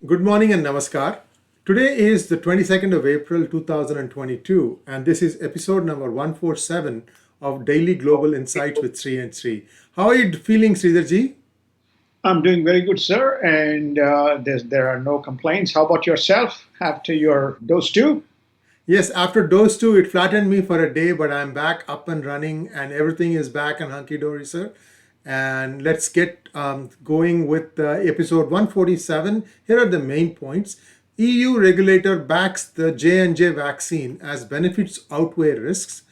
Good morning and namaskar. Today is the 22nd of April 2022, and this is episode number 147 of Daily Global Insights with Sri and Sri. How are you feeling, Sridharji? I'm doing very good, sir, and there are no complaints. How about yourself after your dose two? Yes, after dose 2, it flattened me for a day, but I'm back up and running, and everything is back and hunky dory, sir. And let's get going with episode 147. Here are the main points. EU regulator backs the J&J vaccine as benefits outweigh risks.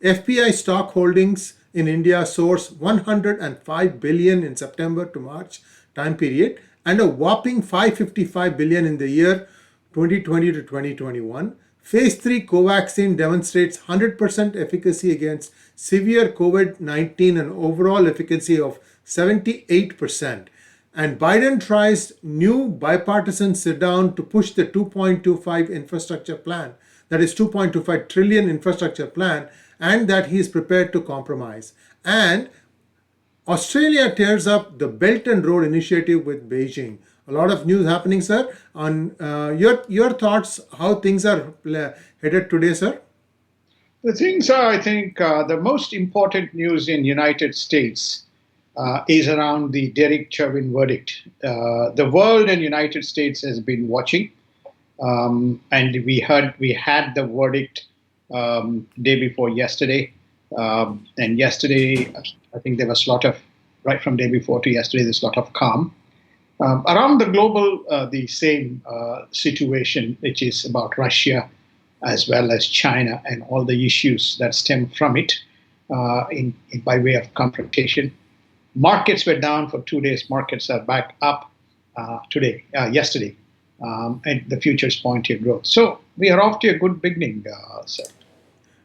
FPI stock holdings in India soars 105 billion in September to March time period, and a whopping 555 billion in the year 2020 to 2021. Phase 3 COVAXIN demonstrates 100% efficacy against severe COVID-19 and overall efficacy of 78%. And Biden tries new bipartisan sit down to push the 2.25 infrastructure plan, that is 2.25 trillion infrastructure plan, and that he is prepared to compromise. And Australia tears up the Belt and Road Initiative with Beijing. A lot of news happening, sir. On your thoughts, how things are headed today, sir? The things are, I think, the most important news in United States is around the Derek Chauvin verdict. The world and United States has been watching, and we had the verdict day before yesterday, and yesterday I think there was a lot of right from day before to yesterday. There's a lot of calm. Around the global, the same situation, which is about Russia as well as China and all the issues that stem from it by way of confrontation. Markets were down for 2 days. Markets are back up yesterday, and the futures point to growth. So we are off to a good beginning, sir.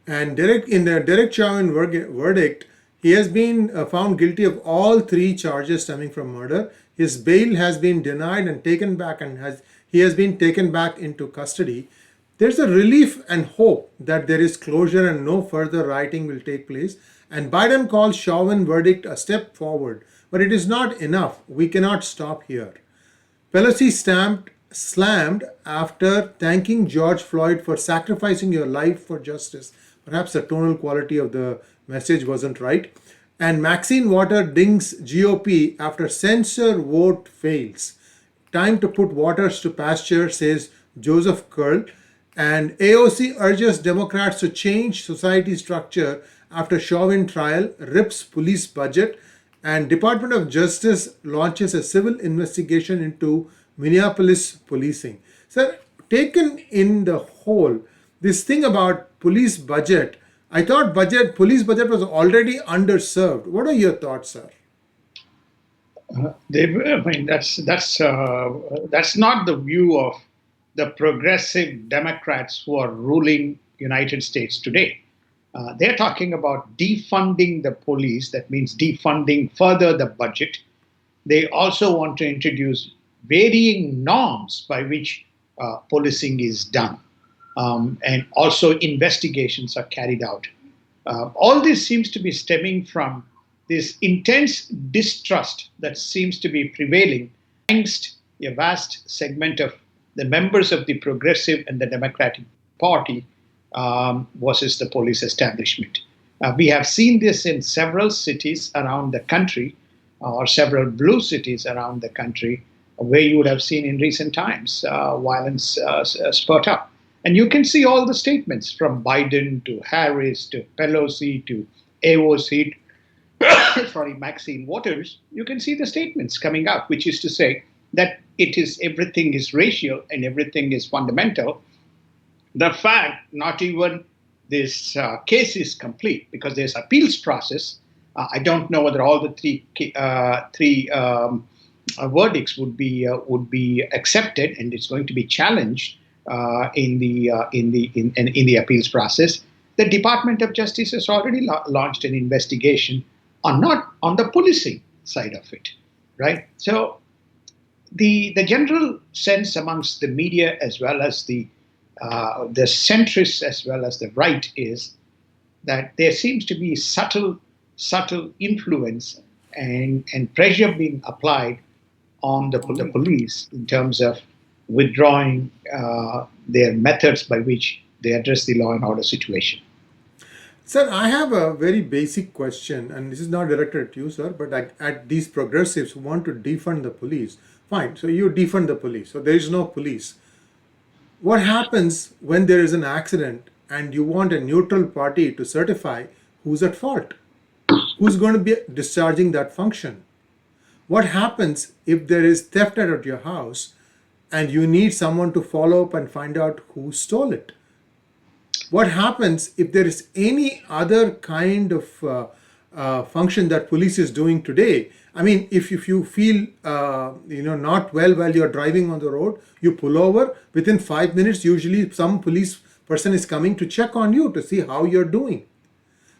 And in the Derek Chauvin verdict, he has been found guilty of all three charges stemming from murder. His bail has been denied and taken back, and he has been taken back into custody. There's a relief and hope that there is closure and no further rioting will take place. And Biden calls Chauvin verdict a step forward, but it is not enough. We cannot stop here. Pelosi slammed after thanking George Floyd for sacrificing your life for justice. Perhaps the tonal quality of the message wasn't right. And Maxine Waters dings GOP after censure vote fails. Time to put Waters to pasture, says Joseph Curl. And AOC urges Democrats to change society structure after Chauvin trial, rips police budget, and Department of Justice launches a civil investigation into Minneapolis policing. Sir, taken in the whole, this thing about police budget, I thought police budget was already underserved. What are your thoughts, sir? I mean, that's not the view of the progressive Democrats who are ruling United States today. They're talking about defunding the police. That means defunding further the budget. They also want to introduce varying norms by which policing is done. And also investigations are carried out. All this seems to be stemming from this intense distrust that seems to be prevailing amongst a vast segment of the members of the Progressive and the Democratic Party versus the police establishment. We have seen this in several cities around the country, or several blue cities around the country, where you would have seen in recent times violence spurt up. And you can see all the statements from Biden to Harris to Pelosi to AOC, Maxine Waters. You can see the statements coming out, which is to say that everything is racial and everything is fundamental. The fact not even this case is complete because there's appeals process. I don't know whether all the three verdicts would be accepted, and it's going to be challenged in the appeals process. The Department of Justice has already launched an investigation on the policing side of it, right? So the general sense amongst the media as well as the centrists as well as the right is that there seems to be subtle influence and pressure being applied on the police in terms of withdrawing their methods by which they address the law and order situation. Sir, I have a very basic question, and this is not directed at you, sir, but at these progressives who want to defund the police. Fine, so you defund the police, so there is no police. What happens when there is an accident and you want a neutral party to certify who's at fault? Who's going to be discharging that function? What happens if there is theft at your house and you need someone to follow up and find out who stole it? What happens if there is any other kind of function that police is doing today? I mean, if you feel not well while you're driving on the road, you pull over. Within 5 minutes, usually some police person is coming to check on you to see how you're doing.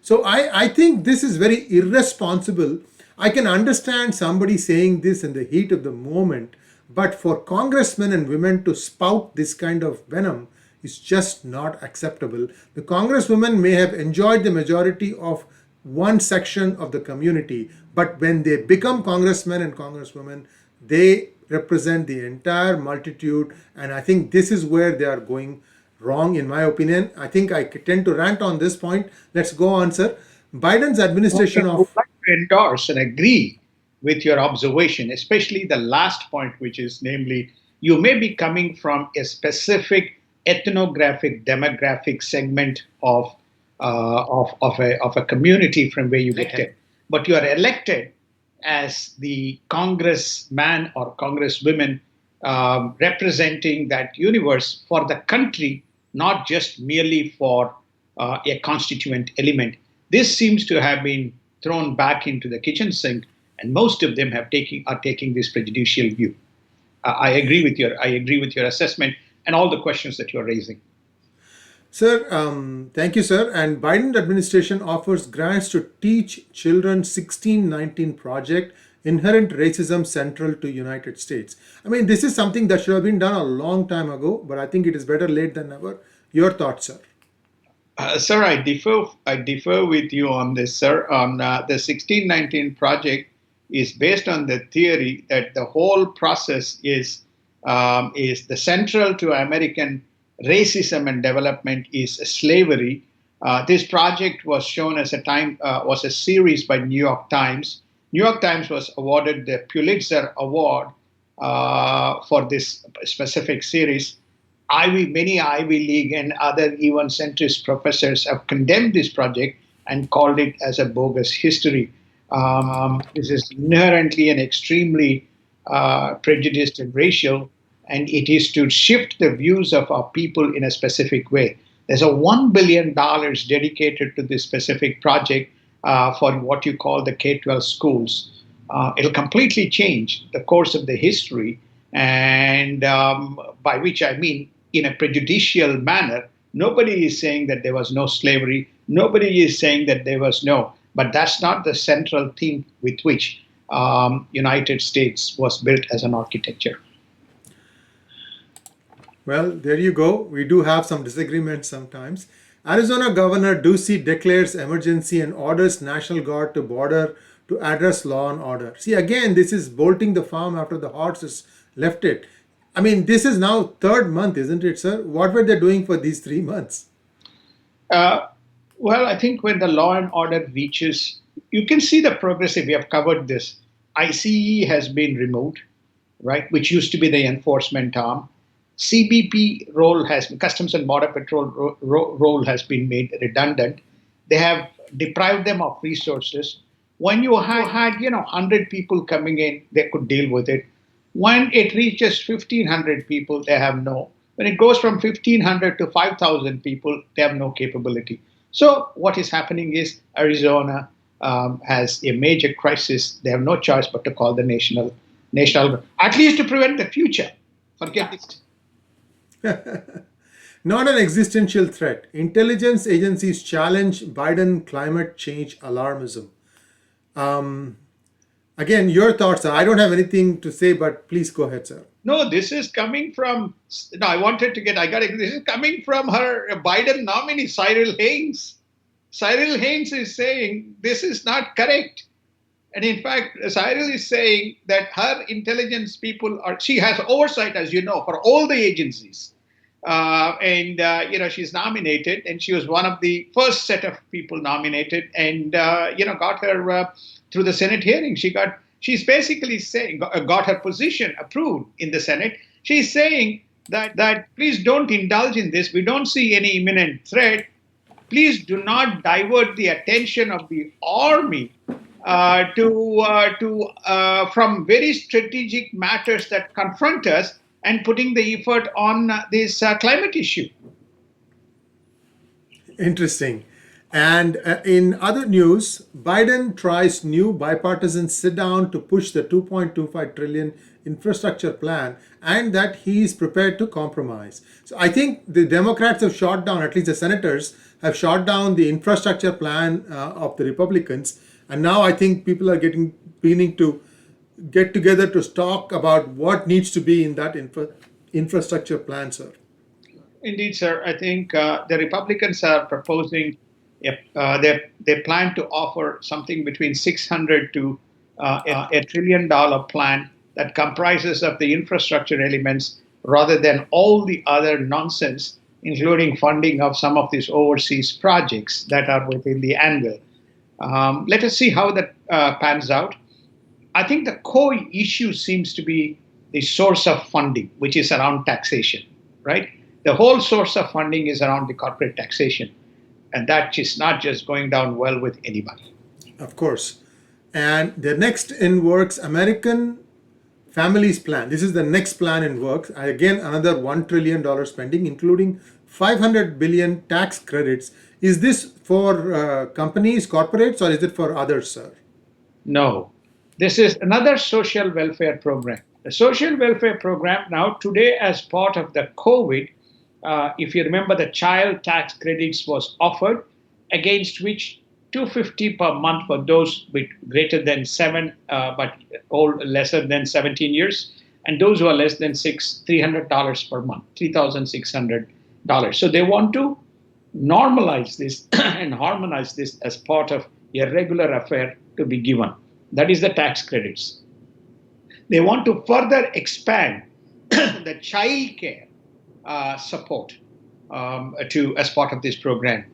So I think this is very irresponsible. I can understand somebody saying this in the heat of the moment, but for congressmen and women to spout this kind of venom is just not acceptable. The congresswomen may have enjoyed the majority of one section of the community, but when they become congressmen and congresswomen, they represent the entire multitude, and I think this is where they are going wrong, in my opinion. I think I tend to rant on this point. Let's go on, sir. Biden's administration I would of like to endorse and agree with your observation, especially the last point, which is namely, you may be coming from a specific ethnographic, demographic segment of a community from where you elected, but you are elected as the congressman or congresswomen representing that universe for the country, not just merely for a constituent element. This seems to have been thrown back into the kitchen sink, and most of them are taking this prejudicial view. I agree with your assessment and all the questions that you're raising. Sir, thank you, sir. And Biden administration offers grants to teach children 1619 project, inherent racism central to United States. I mean, this is something that should have been done a long time ago, but I think it is better late than never. Your thoughts, sir? Sir, I differ with you on this, sir. On the 1619 project is based on the theory that the whole process is the central to American racism and development is slavery. This project was shown as was a series by New York Times. New York Times was awarded the Pulitzer Award for this specific series. Many Ivy League and other even centrist professors have condemned this project and called it as a bogus history. This is inherently and extremely prejudiced and racial, and it is to shift the views of our people in a specific way. There's a $1 billion dedicated to this specific project for what you call the K-12 schools. It'll completely change the course of the history, and by which I mean in a prejudicial manner. Nobody is saying that there was no slavery. Nobody is saying that there was no. But that's not the central theme with which United States was built as an architecture. Well, there you go. We do have some disagreements sometimes. Arizona Governor Ducey declares emergency and orders National Guard to border to address law and order. See, again, this is bolting the farm after the horses left it. I mean, this is now third month, isn't it, sir? What were they doing for these 3 months? Well, I think when the law and order reaches, you can see the progressive. We have covered this. ICE has been removed, right, which used to be the enforcement arm. CBP Customs and Border Patrol role has been made redundant. They have deprived them of resources. When you had 100 people coming in, they could deal with it. When it reaches 1,500 people, they have no. When it goes from 1,500 to 5,000 people, they have no capability. So what is happening is Arizona has a major crisis. They have no choice but to call the national, at least to prevent the future. Forget it. Not an existential threat. Intelligence agencies challenge Biden climate change alarmism. Again, your thoughts. I don't have anything to say, but please go ahead, sir. No, this is coming from. No, this is coming from her Biden nominee, Cyril Haynes. Cyril Haynes is saying this is not correct. And in fact, Cyril is saying that her intelligence people she has oversight, as you know, for all the agencies. She's nominated, and she was one of the first set of people nominated, and got her through the Senate hearing. She's basically saying got her position approved in the Senate. She's saying that please don't indulge in this. We don't see any imminent threat. Please do not divert the attention of the army from very strategic matters that confront us and putting the effort on this climate issue. Interesting. And in other news, Biden tries new bipartisan sit down to push the 2.25 trillion infrastructure plan, and that he is prepared to compromise. So I think the Democrats have shot down, at least the senators have shot down the infrastructure plan of the Republicans. And now I think people are beginning to get together to talk about what needs to be in that infrastructure plan, sir. Indeed, sir. I think the Republicans are proposing, they plan to offer something between 600 to a $1 trillion plan that comprises of the infrastructure elements rather than all the other nonsense, including funding of some of these overseas projects that are within the angle. Let us see how that pans out. I think the core issue seems to be the source of funding, which is around taxation, right? The whole source of funding is around the corporate taxation, and that is not just going down well with anybody. Of course. And the next in works, American Families Plan. This is the next plan in works. Again, another $1 trillion spending, including 500 billion tax credits. Is this for companies, corporates, or is it for others, sir? No, this is another social welfare program. The social welfare program now today, as part of the COVID, if you remember, the child tax credits was offered, against which 250 per month for those with greater than 7 but lesser than 17 years, and those who are less than 6, $300 per month, $3,600. So they want to normalize this and harmonize this as part of a regular affair to be given. That is the tax credits. They want to further expand the child care support as part of this program.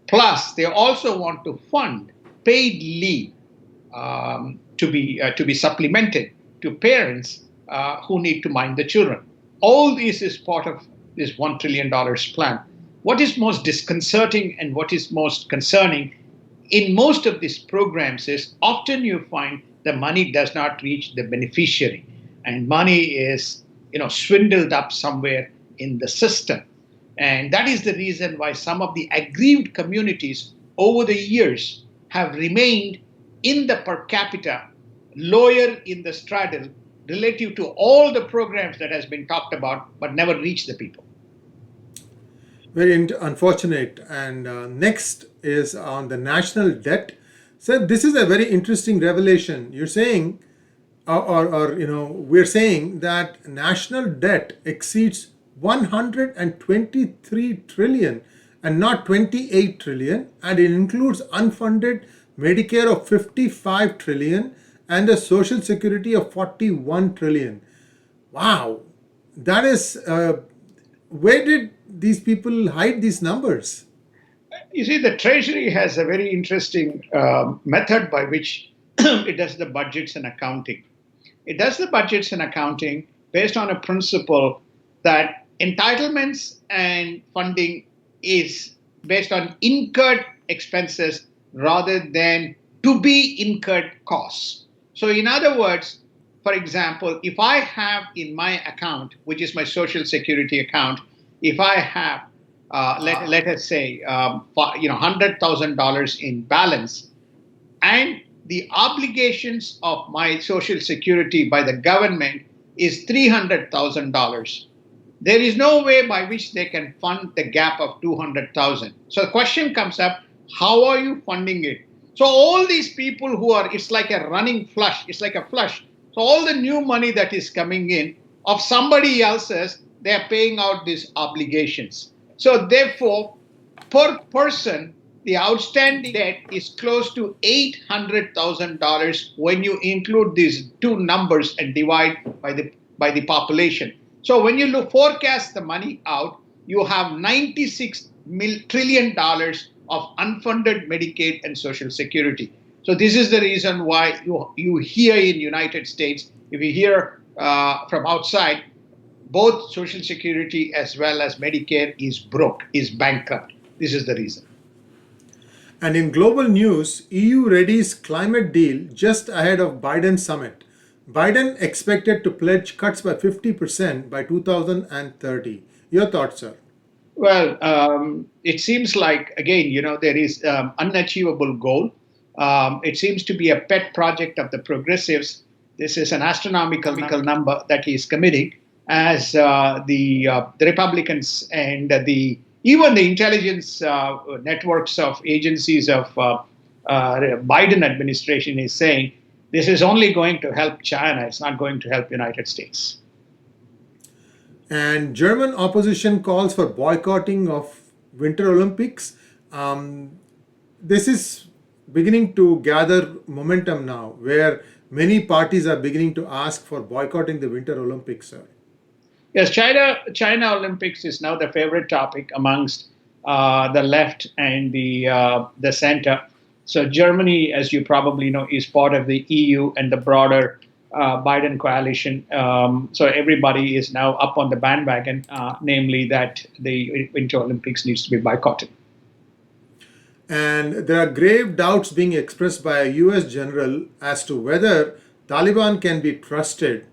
Plus, they also want to fund paid leave to be supplemented to parents who need to mind the children. All this is part of this $1 trillion plan. What is most disconcerting and what is most concerning in most of these programs is often you find the money does not reach the beneficiary, and money is swindled up somewhere in the system. And that is the reason why some of the aggrieved communities over the years have remained in the per capita lower in the straddle relative to all the programs that has been talked about but never reached the people. Very unfortunate. And next is on the national debt. So this is a very interesting revelation. You're saying, we're saying that national debt exceeds 123 trillion and not 28 trillion, and it includes unfunded Medicare of 55 trillion and the Social Security of 41 trillion. Wow, that is where did these people hide these numbers? You see, the Treasury has a very interesting method by which it does the budgets and accounting. It does the budgets and accounting based on a principle that entitlements and funding is based on incurred expenses rather than to be incurred costs. So, in other words, for example, if I have in my account, which is my Social Security account, if I have, let us say, $100,000 in balance, and the obligations of my Social Security by the government is $300,000. There is no way by which they can fund the gap of 200,000. So the question comes up, how are you funding it? So all these people it's like a running flush, it's like a flush. So all the new money that is coming in of somebody else's, they are paying out these obligations. So therefore, per person, the outstanding debt is close to $800,000 when you include these two numbers and divide by the population. So when you forecast the money out, you have $96 trillion of unfunded Medicaid and Social Security. So this is the reason why you hear in United States, if you hear from outside, both Social Security as well as Medicare is broke, is bankrupt. This is the reason. And in global news, EU readies climate deal just ahead of Biden summit. Biden expected to pledge cuts by 50% by 2030. Your thoughts, sir? Well, it seems like, again, there is unachievable goal. It seems to be a pet project of the progressives. This is an astronomical number that he is committing, as the Republicans and even the intelligence networks of agencies of Biden administration is saying this is only going to help China. It's not going to help United States. And German opposition calls for boycotting of Winter Olympics. This is beginning to gather momentum now, where many parties are beginning to ask for boycotting the Winter Olympics, sir. Yes, China Olympics is now the favorite topic amongst the left and the center. So Germany, as you probably know, is part of the EU and the broader Biden coalition. So everybody is now up on the bandwagon, namely that the Winter Olympics needs to be boycotted. And there are grave doubts being expressed by a US general as to whether Taliban can be trusted.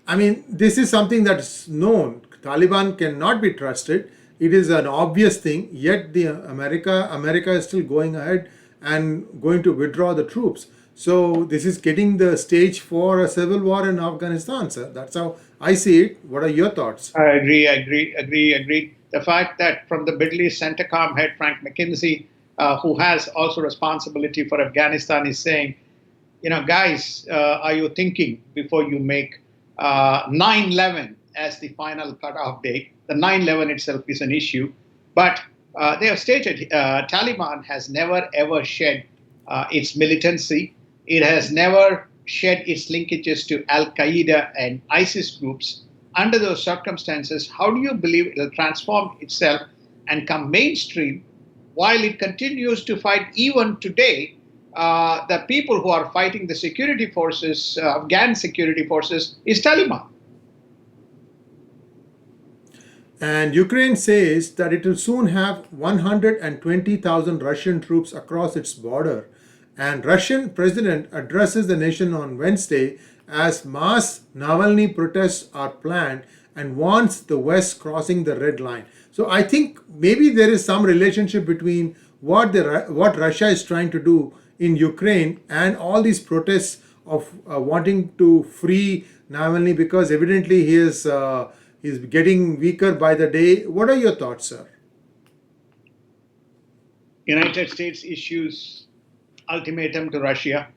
I mean, this is something that's known. Taliban cannot be trusted. It is an obvious thing. Yet the America is still going ahead and going to withdraw the troops. So this is getting the stage for a civil war in Afghanistan, sir. That's how I see it. What are your thoughts? I agree. The fact that from the Middle East CENTCOM head Frank McKinsey, who has also responsibility for Afghanistan, is saying, guys, are you thinking before you make 9/11 as the final cutoff date? The 9/11 itself is an issue, but they have stated Taliban has never ever shed its militancy. It has never shed its linkages to Al Qaeda and ISIS groups. Under those circumstances, how do you believe it will transform itself and come mainstream while it continues to fight even today? The people who are fighting the security forces, Afghan security forces, is Taliban. And Ukraine says that it will soon have 120,000 Russian troops across its border. And Russian president addresses the nation on Wednesday as mass Navalny protests are planned and warns the West crossing the red line. So I think maybe there is some relationship between what Russia is trying to do in Ukraine and all these protests of wanting to free Navalny, because evidently he is getting weaker by the day. What are your thoughts, sir? United States issues ultimatum to Russia.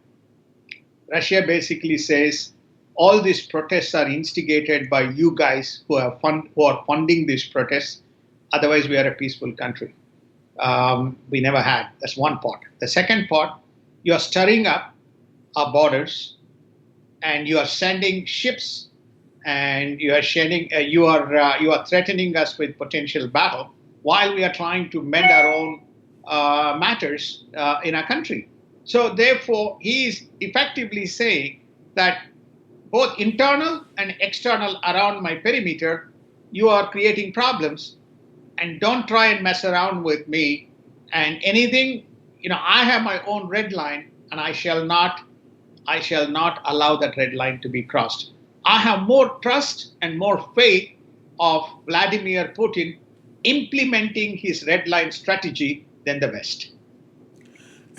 Russia basically says all these protests are instigated by you guys who are funding these protests. Otherwise, we are a peaceful country. We never had. That's one part. The second part, you are stirring up our borders, and you are sending ships, and you are threatening us with potential battle while we are trying to mend our own matters in our country. So therefore, he is effectively saying that both internal and external around my perimeter, you are creating problems, and don't try and mess around with me. And anything, I have my own red line, and I shall not allow that red line to be crossed. I have more trust and more faith of Vladimir Putin implementing his red line strategy than the West.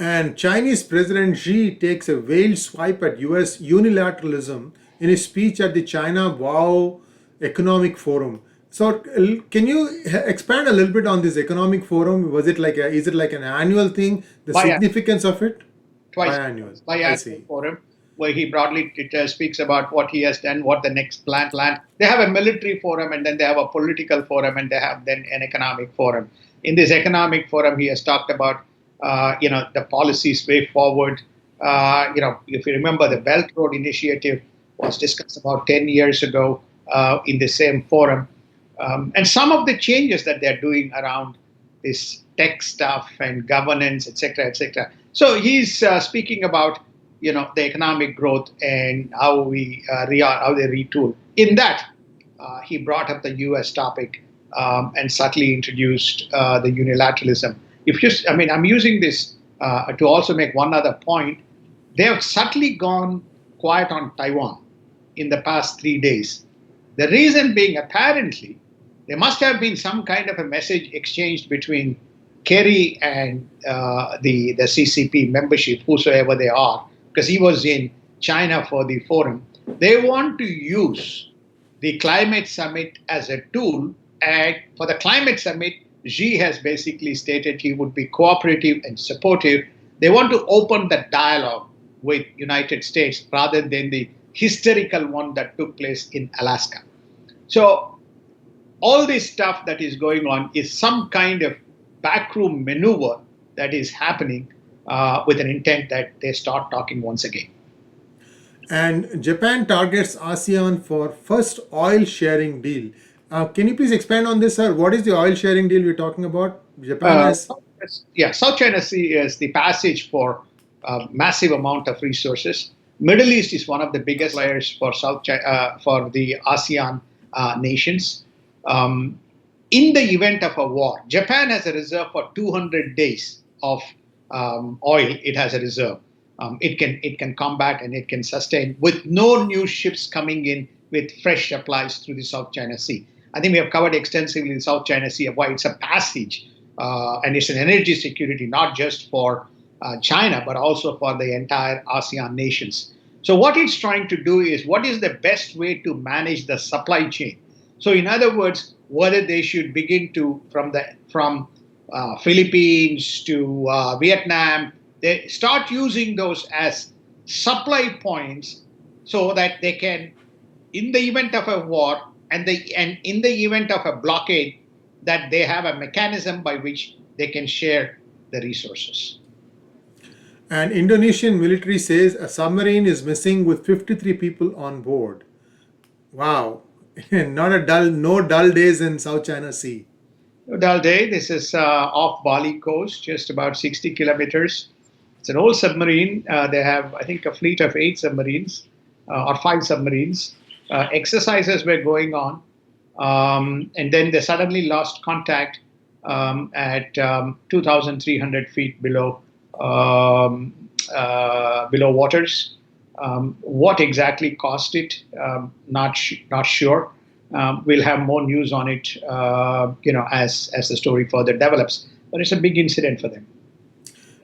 And Chinese President Xi takes a veiled swipe at US unilateralism in his speech at the China Wow Economic Forum. So, can you expand a little bit on this economic forum? Is it like an annual thing? The significance of it? Biannual forum, where he broadly speaks about what he has done, what the next plan. They have a military forum, and then they have a political forum, and they have then an economic forum. In this economic forum, he has talked about the policies way forward. If you remember, the Belt Road Initiative was discussed about 10 years ago in the same forum. And some of the changes that they're doing around this tech stuff and governance, et cetera, et cetera. So he's speaking about the economic growth and how how they retool. In that, he brought up the U.S. topic and subtly introduced the unilateralism. I'm using this to also make one other point. They have subtly gone quiet on Taiwan in the past 3 days. The reason being, apparently, there must have been some kind of a message exchanged between Kerry and the CCP membership, whosoever they are, because he was in China for the forum. They want to use the climate summit as a tool, and for the climate summit, Xi has basically stated he would be cooperative and supportive. They want to open the dialogue with United States rather than the historical one that took place in Alaska. So all this stuff that is going on is some kind of backroom maneuver that is happening with an intent that they start talking once again. And Japan targets ASEAN for first oil sharing deal. Can you please expand on this, sir? What is the oil sharing deal we're talking about? Japan has. South China Sea is the passage for a massive amount of resources. Middle East is one of the biggest players for for the ASEAN nations. In the event of a war, Japan has a reserve for 200 days of oil. It has a reserve. It can combat and it can sustain with no new ships coming in with fresh supplies through the South China Sea. I think we have covered extensively the South China Sea, why it's a passage and it's an energy security, not just for China, but also for the entire ASEAN nations. So what it's trying to do is, what is the best way to manage the supply chain? So in other words, whether they should begin to, from Philippines to Vietnam, they start using those as supply points so that they can, in the event of a war and in the event of a blockade, that they have a mechanism by which they can share the resources. And Indonesian military says a submarine is missing with 53 people on board. Wow. No dull days in South China Sea. No dull day. This is off Bali coast, just about 60 kilometers. It's an old submarine. They have, I think, a fleet of 8 submarines or 5 submarines. Exercises were going on. And then they suddenly lost contact at 2,300 feet below waters. What exactly caused it? Not sure. We'll have more news on it, as the story further develops. But it's a big incident for them.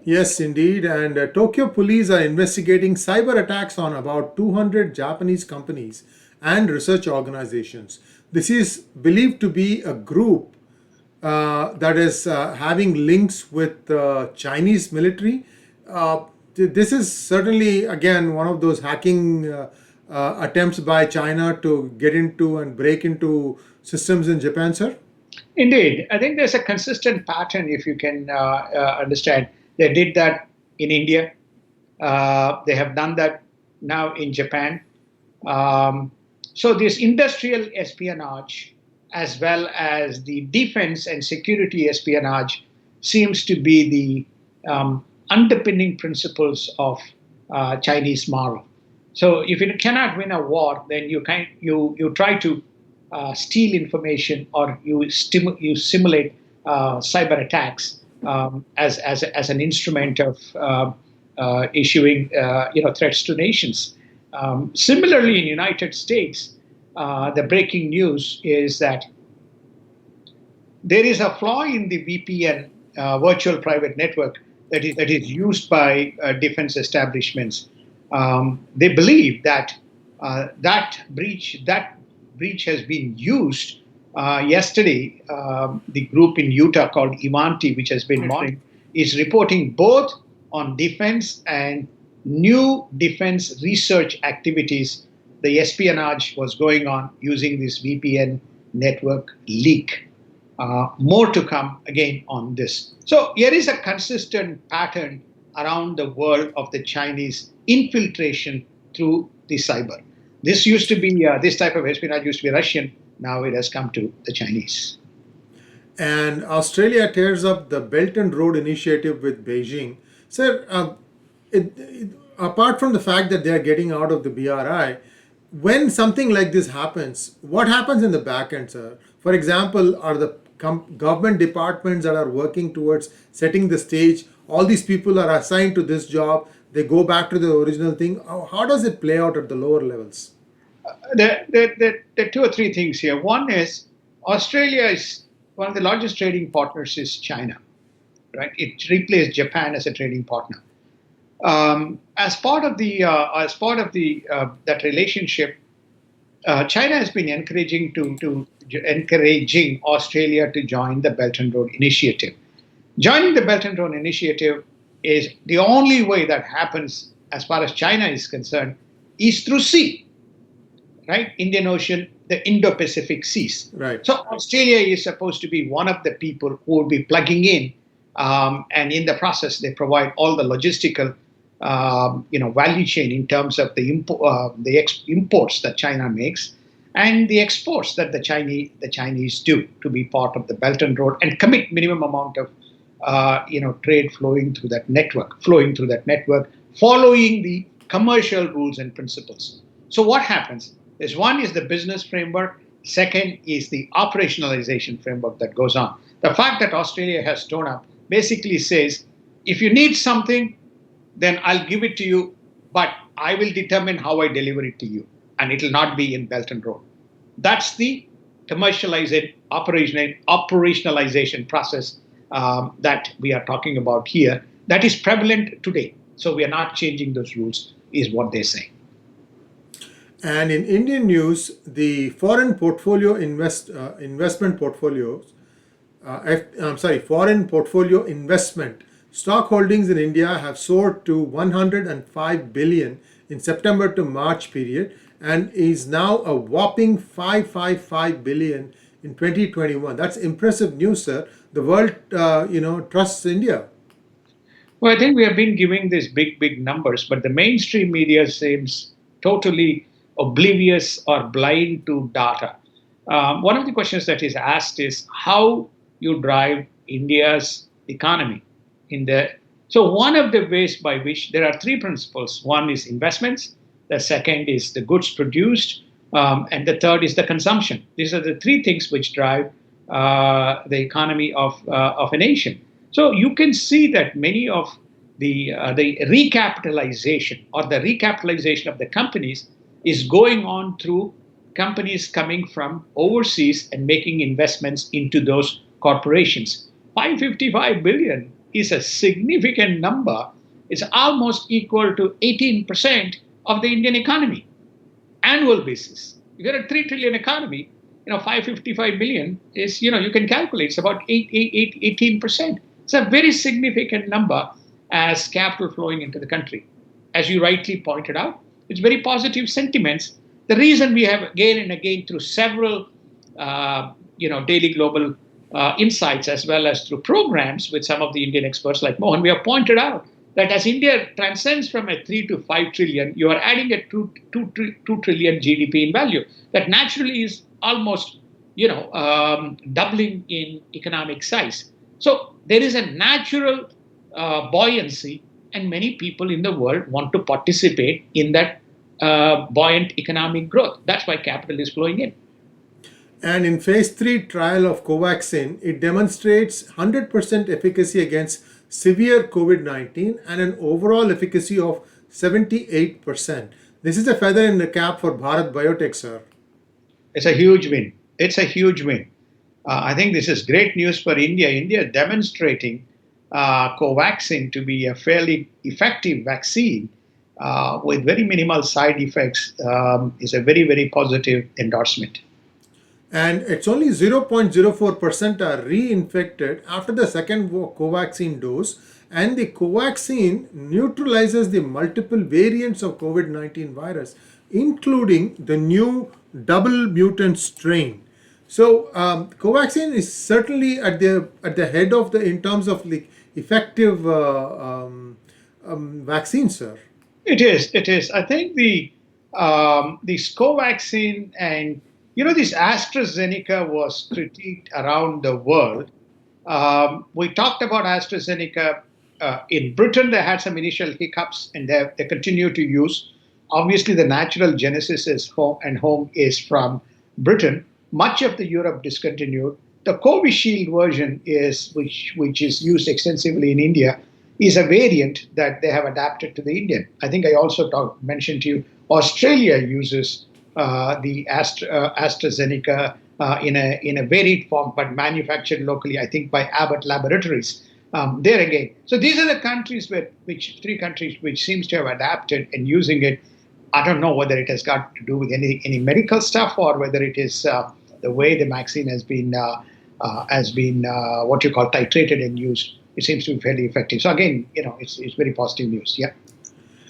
Yes, indeed. And Tokyo police are investigating cyber attacks on about 200 Japanese companies and research organizations. This is believed to be a group that is having links with the Chinese military. This is certainly, again, one of those hacking attempts by China to get into and break into systems in Japan, sir? Indeed. I think there's a consistent pattern, if you can understand. They did that in India. They have done that now in Japan. So this industrial espionage, as well as the defense and security espionage, seems to be the underpinning principles of Chinese model. So if you cannot win a war, then you try to steal information, or you simulate cyber attacks as an instrument of issuing threats to nations. Similarly, in United States, the breaking news is that there is a flaw in the VPN, virtual private network, that is used by defense establishments. They believe that that breach has been used. Yesterday, the group in Utah called Ivanti, which has been monitoring, is reporting both on defense and new defense research activities. The espionage was going on using this VPN network leak. More to come again on this. So here is a consistent pattern around the world of the Chinese infiltration through the cyber. This used to be this type of espionage used to be Russian. Now it has come to the Chinese. And Australia tears up the Belt and Road Initiative with Beijing. Sir, apart from the fact that they are getting out of the BRI, when something like this happens, what happens in the back end, sir? For example, are the government departments that are working towards setting the stage, all these people are assigned to this job, they go back to the original thing? How does it play out at the lower levels? There are two or three things here. One is Australia is one of the largest trading partners is China, right? It replaced Japan as a trading partner. As part of that relationship, China has been encouraging Australia to join the Belt and Road Initiative. Joining the Belt and Road Initiative is the only way that happens, as far as China is concerned, is through sea, right? Indian Ocean, the Indo-Pacific seas. Right. So Australia is supposed to be one of the people who will be plugging in, and in the process, they provide all the logistical, value chain in terms of the imports that China makes and the exports that the Chinese do to be part of the Belt and Road and commit minimum amount of trade flowing through that network, following the commercial rules and principles. So what happens is one is the business framework, second is the operationalization framework that goes on. The fact that Australia has torn up basically says, if you need something, then I'll give it to you, but I will determine how I deliver it to you, and it will not be in Belt and Road. That's the operationalization process that we are talking about here. That is prevalent today. So we are not changing those rules, is what they say. And in Indian news, the foreign portfolio investment portfolios, foreign portfolio investment stock holdings in India have soared to 105 billion in September to March period and is now a whopping 555 billion in 2021. That's impressive news, sir. The world, trusts India. Well, I think we have been giving these big numbers, but the mainstream media seems totally oblivious or blind to data. One of the questions that is asked is how you drive India's economy. So one of the ways by which there are three principles. One is investments, the second is the goods produced, and the third is the consumption. These are the three things which drive the economy of a nation. So you can see that many of the recapitalization of the companies is going on through companies coming from overseas and making investments into those corporations. 555 billion is a significant number. It's almost equal to 18% of the Indian economy, annual basis. You got a 3 trillion economy, 555 billion is, you can calculate, it's about 18%. It's a very significant number as capital flowing into the country. As you rightly pointed out, it's very positive sentiments. The reason we have again and again through several, daily global insights as well as through programs with some of the Indian experts like Mohan, we have pointed out that as India transcends from a 3 to 5 trillion, you are adding a 2 trillion GDP in value. That naturally is almost, doubling in economic size. So there is a natural buoyancy, and many people in the world want to participate in that buoyant economic growth. That's why capital is flowing in. And in phase 3 trial of COVAXIN, it demonstrates 100% efficacy against severe COVID-19 and an overall efficacy of 78%. This is a feather in the cap for Bharat Biotech, sir. It's a huge win. I think this is great news for India. India demonstrating COVAXIN to be a fairly effective vaccine with very minimal side effects is a very, very positive endorsement. And it's only 0.04% are reinfected after the second COVAXIN dose, and the COVAXIN neutralizes the multiple variants of COVID-19 virus, including the new double mutant strain. So COVAXIN is certainly at the head of the in terms of the effective vaccine, sir. It is. It is. I think the Covaxin and this AstraZeneca was critiqued around the world. We talked about AstraZeneca in Britain. They had some initial hiccups, and they continue to use. Obviously, the natural genesis is home is from Britain. Much of the Europe discontinued. The Covishield version is which is used extensively in India is a variant that they have adapted to the Indian. I think I also mentioned to you Australia uses the AstraZeneca in a varied form, but manufactured locally, I think by Abbott Laboratories. There again, so these are the countries three countries which seems to have adapted and using it. I don't know whether it has got to do with any medical stuff or whether it is the way the vaccine has been what you call titrated and used. It seems to be fairly effective. So again, it's very positive news. Yeah.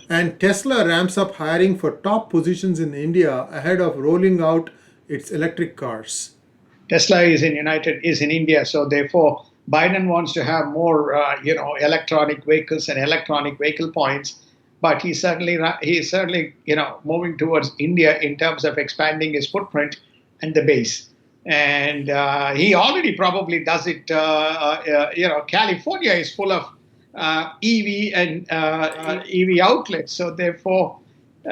And Tesla ramps up hiring for top positions in India ahead of rolling out its electric cars. Tesla is in India, so therefore Biden wants to have more electronic vehicles and electronic vehicle points. But he's certainly moving towards India in terms of expanding his footprint and the base. And he already probably does it. California is full of EV and EV outlets. So therefore,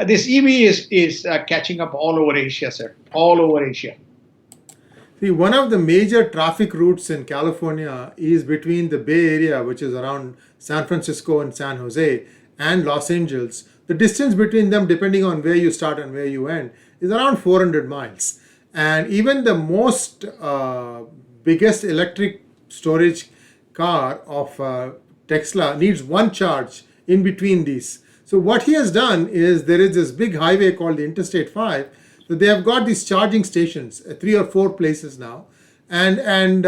this EV is catching up all over Asia, sir. All over Asia. See, one of the major traffic routes in California is between the Bay Area, which is around San Francisco and San Jose, and Los Angeles. The distance between them, depending on where you start and where you end, is around 400 miles. And even the most biggest electric storage car of Tesla needs one charge in between these. So what he has done is there is this big highway called the Interstate 5. So they have got these charging stations at 3 or 4 places now. And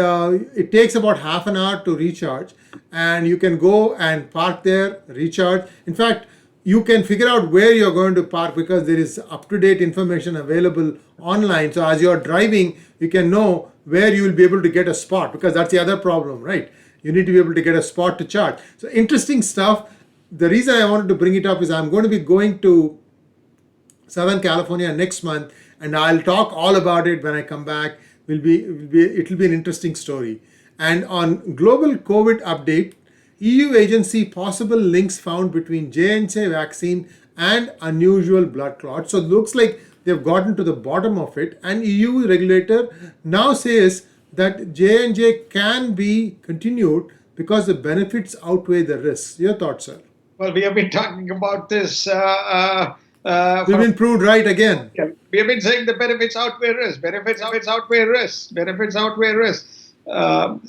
it takes about half an hour to recharge. And you can go and park there, recharge. In fact, you can figure out where you're going to park because there is up-to-date information available online. So as you're driving, you can know where you will be able to get a spot, because that's the other problem, right? You need to be able to get a spot to charge. So interesting stuff. The reason I wanted to bring it up is I'm going to be going to Southern California next month, and I'll talk all about it when I come back. It'll be an interesting story. And on global COVID update, EU agency possible links found between J&J vaccine and unusual blood clots. So it looks like they've gotten to the bottom of it. And EU regulator now says that J&J can be continued because the benefits outweigh the risks. Your thoughts, sir? Well, we have been talking about this. We've been proved right again. We have been saying the benefits outweigh risks. Benefits outweigh risks. Benefits outweigh risks.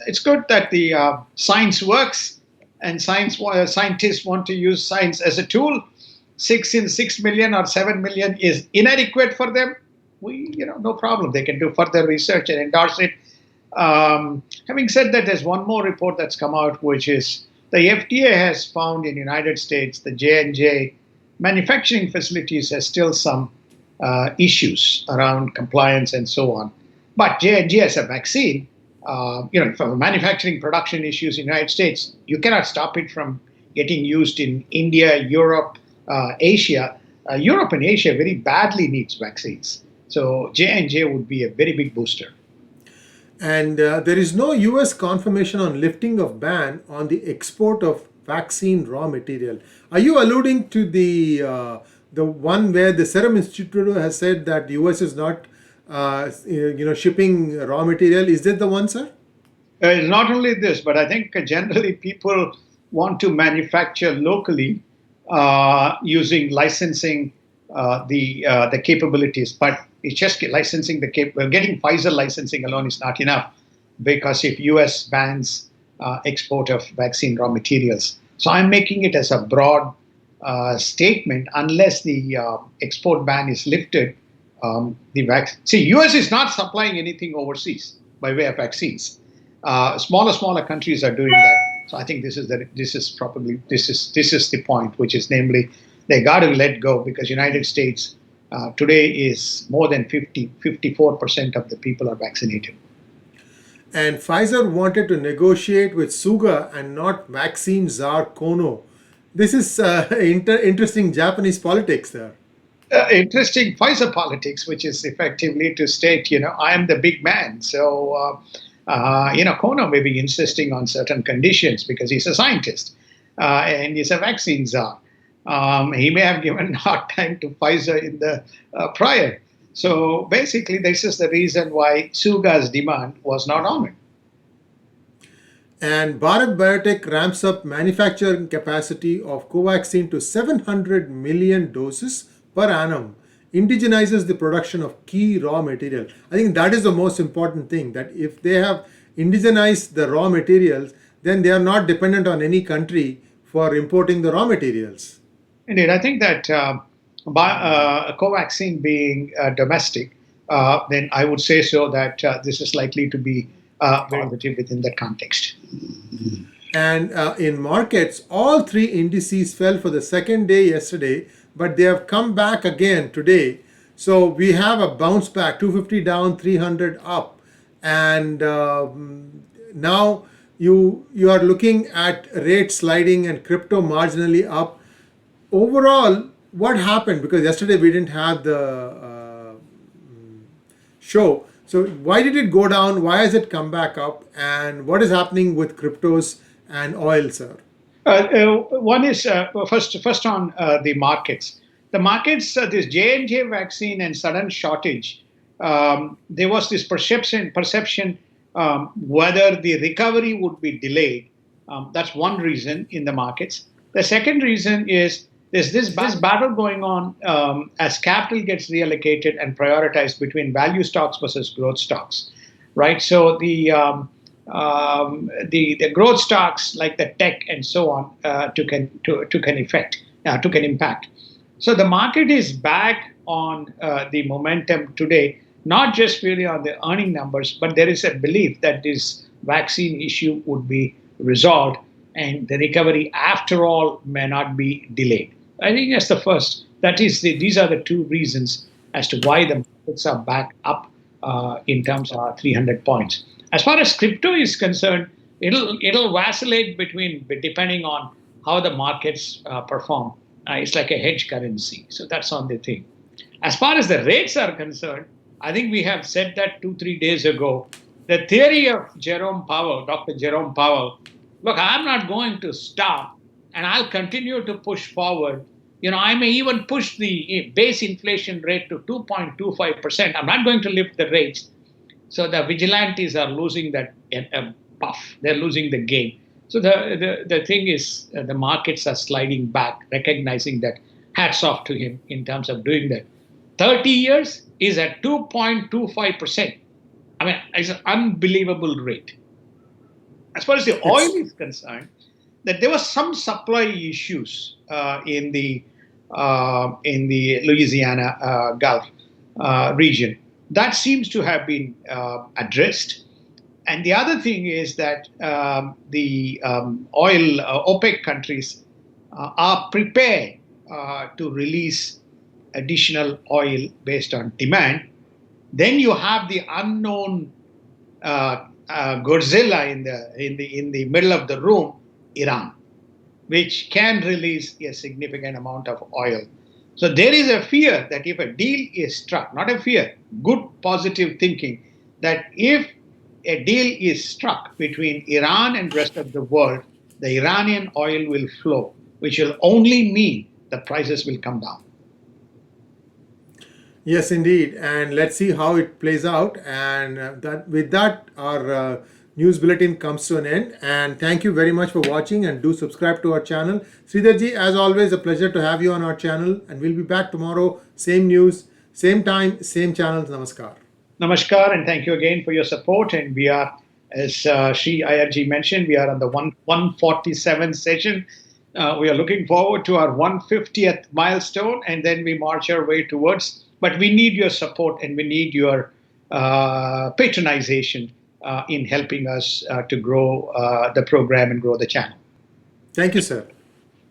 It's good that the science works. And scientists want to use science as a tool. 6 million or 7 million is inadequate for them. No problem. They can do further research and endorse it. Having said that, there's one more report that's come out, which is the FDA has found in the United States the J&J manufacturing facilities has still some issues around compliance and so on. But J&J as a vaccine, from manufacturing production issues in the United States, you cannot stop it from getting used in India, Europe, Asia. Europe and Asia very badly needs vaccines. So J&J would be a very big booster. And there is no US confirmation on lifting of ban on the export of vaccine raw material. Are you alluding to the one where the Serum Institute has said that the US is not shipping raw material? Is that the one, sir? Not only this, but I think generally people want to manufacture locally using licensing the capabilities. But it's just licensing getting Pfizer licensing alone is not enough, because if US bans export of vaccine raw materials. So I'm making it as a broad statement. Unless the export ban is lifted, US is not supplying anything overseas by way of vaccines. Smaller countries are doing that. So I think this is the point, which is namely they got to let go, because United States today is more than 54% of the people are vaccinated. And Pfizer wanted to negotiate with Suga and not vaccine czar Kono. This is interesting Japanese politics there. Interesting Pfizer politics, which is effectively to state, I am the big man. So, Kono may be insisting on certain conditions because he's a scientist and he's a vaccine czar. He may have given hard time to Pfizer in the prior. So basically, this is the reason why Suga's demand was not honored. And Bharat Biotech ramps up manufacturing capacity of COVAXIN to 700 million doses per annum, indigenizes the production of key raw material. I think that is the most important thing, that if they have indigenized the raw materials, then they are not dependent on any country for importing the raw materials. Indeed, I think that Covaxin being domestic, then I would say so that this is likely to be positive within that context. And in markets, all three indices fell for the second day yesterday, but they have come back again today. So we have a bounce back, 250 down, 300 up. And now you are looking at rates sliding and crypto marginally up. Overall, what happened? Because yesterday we didn't have the show. So why did it go down? Why has it come back up? And what is happening with cryptos and oil, sir? One is first on the markets. The markets, this J&J vaccine and sudden shortage. There was this perception whether the recovery would be delayed. That's one reason in the markets. The second reason is there's this battle going on as capital gets reallocated and prioritized between value stocks versus growth stocks, right? So the growth stocks like the tech and so on took an impact. So the market is back on the momentum today, not just really on the earning numbers, but there is a belief that this vaccine issue would be resolved and the recovery, after all, may not be delayed. I think that's the first. These are the two reasons as to why the markets are back up in terms of 300 points. As far as crypto is concerned, it'll vacillate depending on how the markets perform. It's like a hedge currency. So that's on the thing. As far as the rates are concerned, I think we have said that 2-3 days ago. The theory of Dr. Jerome Powell, look, I'm not going to stop and I'll continue to push forward. I may even push the base inflation rate to 2.25%. I'm not going to lift the rates. So the vigilantes are losing that puff. They're losing the game. So the thing is, the markets are sliding back, recognizing that. Hats off to him in terms of doing that. 30 years is at 2.25%. I mean, it's an unbelievable rate. As far as the oil is concerned, that there was some supply issues in the Louisiana Gulf region. That seems to have been addressed. And the other thing is that the oil OPEC countries are prepared to release additional oil based on demand. Then you have the unknown Godzilla in the middle of the room, Iran, which can release a significant amount of oil. So there is a fear that if a deal is struck, not a fear, good positive thinking, that if a deal is struck between Iran and the rest of the world, the Iranian oil will flow, which will only mean the prices will come down. Yes, indeed. And let's see how it plays out. And with that, our news bulletin comes to an end. And thank you very much for watching, and do subscribe to our channel. Sridharji, as always, a pleasure to have you on our channel. And we'll be back tomorrow. Same news, same time, same channels. Namaskar. Namaskar, and thank you again for your support. And we are, as Sri IRG mentioned, we are on the 147th session. We are looking forward to our 150th milestone, and then we march our way towards. But we need your support, and we need your patronization in helping us to grow the program and grow the channel. Thank you, sir.